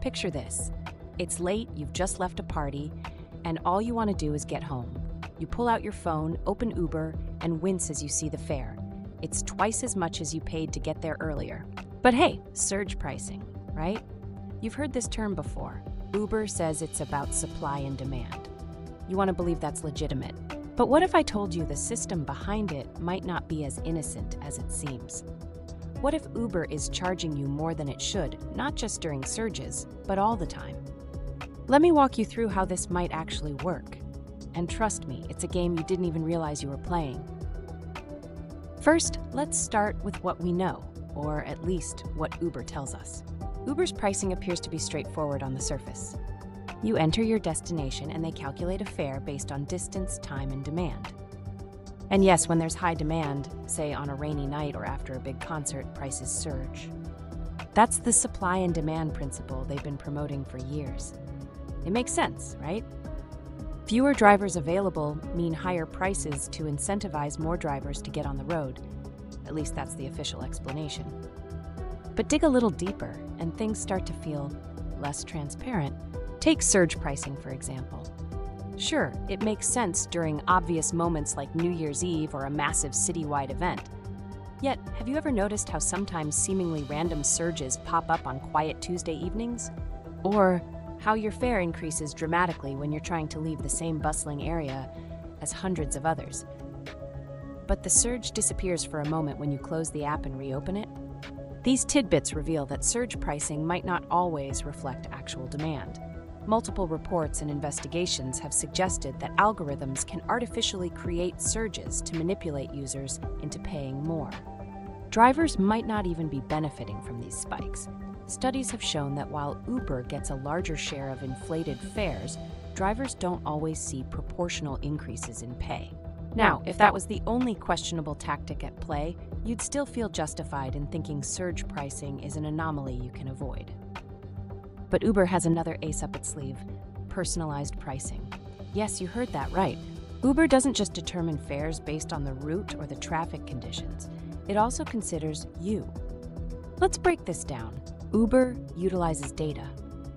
Picture this. It's late, you've just left a party, and all you want to do is get home. You pull out your phone, open Uber, and wince as you see the fare. It's twice as much as you paid to get there earlier. But hey, surge pricing, right? You've heard this term before. Uber says it's about supply and demand. You want to believe that's legitimate. But what if I told you the system behind it might not be as innocent as it seems? What if Uber is charging you more than it should, not just during surges, but all the time? Let me walk you through how this might actually work. And trust me, it's a game you didn't even realize you were playing. First, let's start with what we know, or at least what Uber tells us. Uber's pricing appears to be straightforward on the surface. You enter your destination and they calculate a fare based on distance, time, and demand. And yes, when there's high demand, say on a rainy night or after a big concert, prices surge. That's the supply and demand principle they've been promoting for years. It makes sense, right? Fewer drivers available mean higher prices to incentivize more drivers to get on the road. At least that's the official explanation. But dig a little deeper and things start to feel less transparent. Take surge pricing, for example. Sure, it makes sense during obvious moments like New Year's Eve or a massive citywide event. Yet, have you ever noticed how sometimes seemingly random surges pop up on quiet Tuesday evenings? Or how your fare increases dramatically when you're trying to leave the same bustling area as hundreds of others. But the surge disappears for a moment when you close the app and reopen it? These tidbits reveal that surge pricing might not always reflect actual demand. Multiple reports and investigations have suggested that algorithms can artificially create surges to manipulate users into paying more. Drivers might not even be benefiting from these spikes. Studies have shown that while Uber gets a larger share of inflated fares, drivers don't always see proportional increases in pay. Now, if that was the only questionable tactic at play, you'd still feel justified in thinking surge pricing is an anomaly you can avoid. But Uber has another ace up its sleeve: personalized pricing. Yes, you heard that right. Uber doesn't just determine fares based on the route or the traffic conditions. It also considers you. Let's break this down. Uber utilizes data,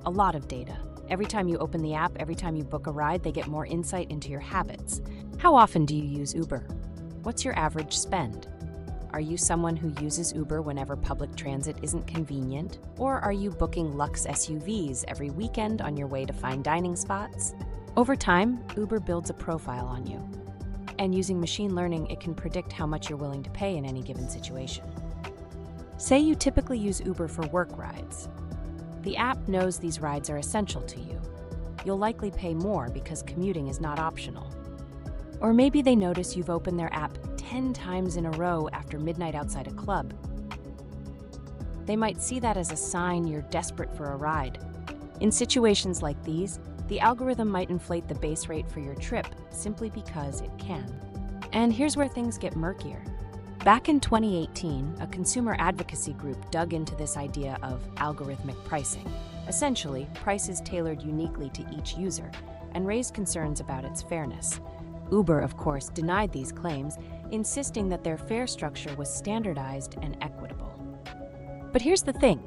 a lot of data. Every time you open the app, every time you book a ride, they get more insight into your habits. How often do you use Uber? What's your average spend? Are you someone who uses Uber whenever public transit isn't convenient? Or are you booking luxe SUVs every weekend on your way to fine dining spots? Over time, Uber builds a profile on you. And using machine learning, it can predict how much you're willing to pay in any given situation. Say you typically use Uber for work rides. The app knows these rides are essential to you. You'll likely pay more because commuting is not optional. Or maybe they notice you've opened their app 10 times in a row after midnight outside a club. They might see that as a sign you're desperate for a ride. In situations like these, the algorithm might inflate the base rate for your trip simply because it can. And here's where things get murkier. Back in 2018, a consumer advocacy group dug into this idea of algorithmic pricing, essentially prices tailored uniquely to each user, and raised concerns about its fairness. Uber, of course, denied these claims, insisting that their fare structure was standardized and equitable. But here's the thing.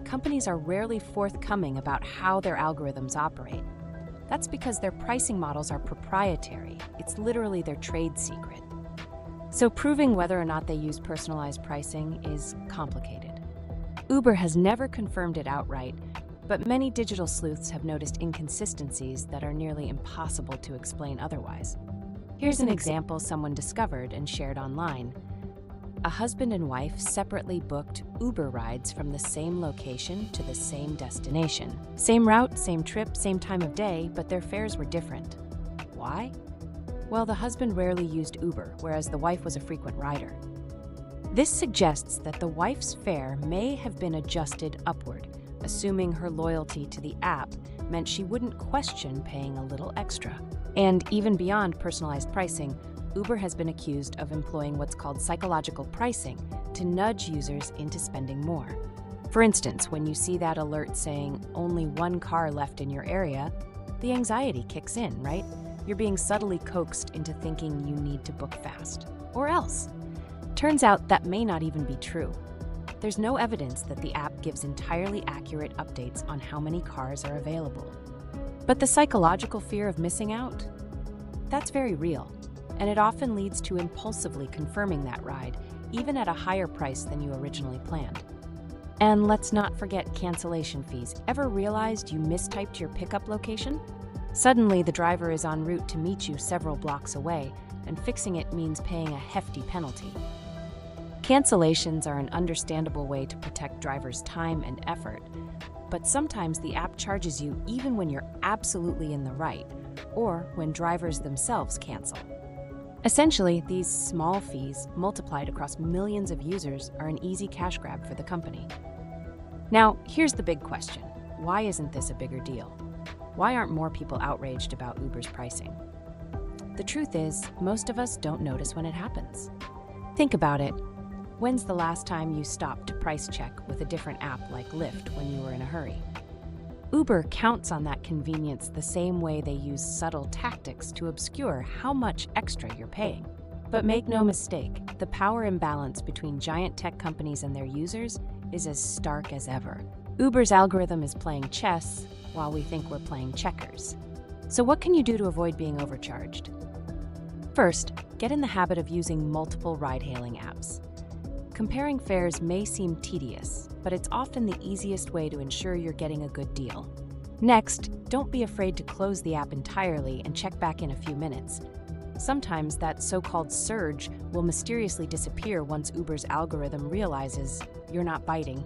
Companies are rarely forthcoming about how their algorithms operate. That's because their pricing models are proprietary. It's literally their trade secret. So proving whether or not they use personalized pricing is complicated. Uber has never confirmed it outright, but many digital sleuths have noticed inconsistencies that are nearly impossible to explain otherwise. Here's an example someone discovered and shared online. A husband and wife separately booked Uber rides from the same location to the same destination. Same route, same trip, same time of day, but their fares were different. Why? Well, the husband rarely used Uber, whereas the wife was a frequent rider. This suggests that the wife's fare may have been adjusted upward, assuming her loyalty to the app meant she wouldn't question paying a little extra. And even beyond personalized pricing, Uber has been accused of employing what's called psychological pricing to nudge users into spending more. For instance, when you see that alert saying only one car left in your area, the anxiety kicks in, right? You're being subtly coaxed into thinking you need to book fast. Or else. Turns out that may not even be true. There's no evidence that the app gives entirely accurate updates on how many cars are available. But the psychological fear of missing out? That's very real, and it often leads to impulsively confirming that ride, even at a higher price than you originally planned. And let's not forget cancellation fees. Ever realized you mistyped your pickup location? Suddenly, the driver is en route to meet you several blocks away, and fixing it means paying a hefty penalty. Cancellations are an understandable way to protect drivers' time and effort, but sometimes the app charges you even when you're absolutely in the right, or when drivers themselves cancel. Essentially, these small fees, multiplied across millions of users, are an easy cash grab for the company. Now, here's the big question. Why isn't this a bigger deal? Why aren't more people outraged about Uber's pricing? The truth is, most of us don't notice when it happens. Think about it. When's the last time you stopped to price check with a different app like Lyft when you were in a hurry? Uber counts on that convenience the same way they use subtle tactics to obscure how much extra you're paying. But make no mistake, the power imbalance between giant tech companies and their users is as stark as ever. Uber's algorithm is playing chess while we think we're playing checkers. So what can you do to avoid being overcharged? First, get in the habit of using multiple ride-hailing apps. Comparing fares may seem tedious, but it's often the easiest way to ensure you're getting a good deal. Next, don't be afraid to close the app entirely and check back in a few minutes. Sometimes that so-called surge will mysteriously disappear once Uber's algorithm realizes you're not biting.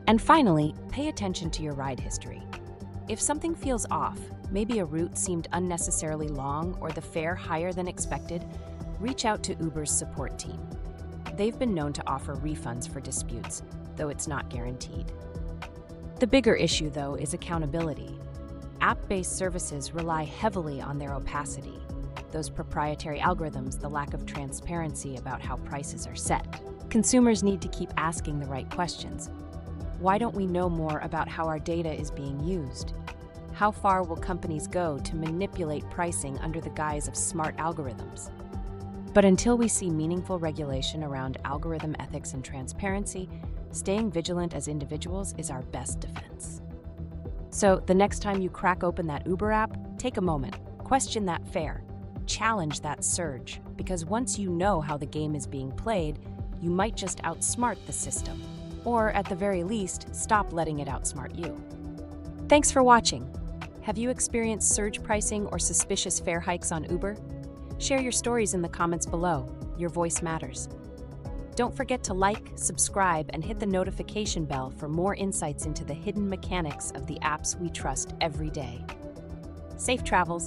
And finally, pay attention to your ride history. If something feels off, maybe a route seemed unnecessarily long or the fare higher than expected, reach out to Uber's support team. They've been known to offer refunds for disputes, though it's not guaranteed. The bigger issue, though, is accountability. App-based services rely heavily on their opacity, those proprietary algorithms, the lack of transparency about how prices are set. Consumers need to keep asking the right questions. Why don't we know more about how our data is being used? How far will companies go to manipulate pricing under the guise of smart algorithms? But until we see meaningful regulation around algorithm ethics and transparency, staying vigilant as individuals is our best defense. So the next time you crack open that Uber app, take a moment, question that fare, challenge that surge, because once you know how the game is being played, you might just outsmart the system, or at the very least, stop letting it outsmart you. Thanks for watching. Have you experienced surge pricing or suspicious fare hikes on Uber? Share your stories in the comments below. Your voice matters. Don't forget to like, subscribe, and hit the notification bell for more insights into the hidden mechanics of the apps we trust every day. Safe travels!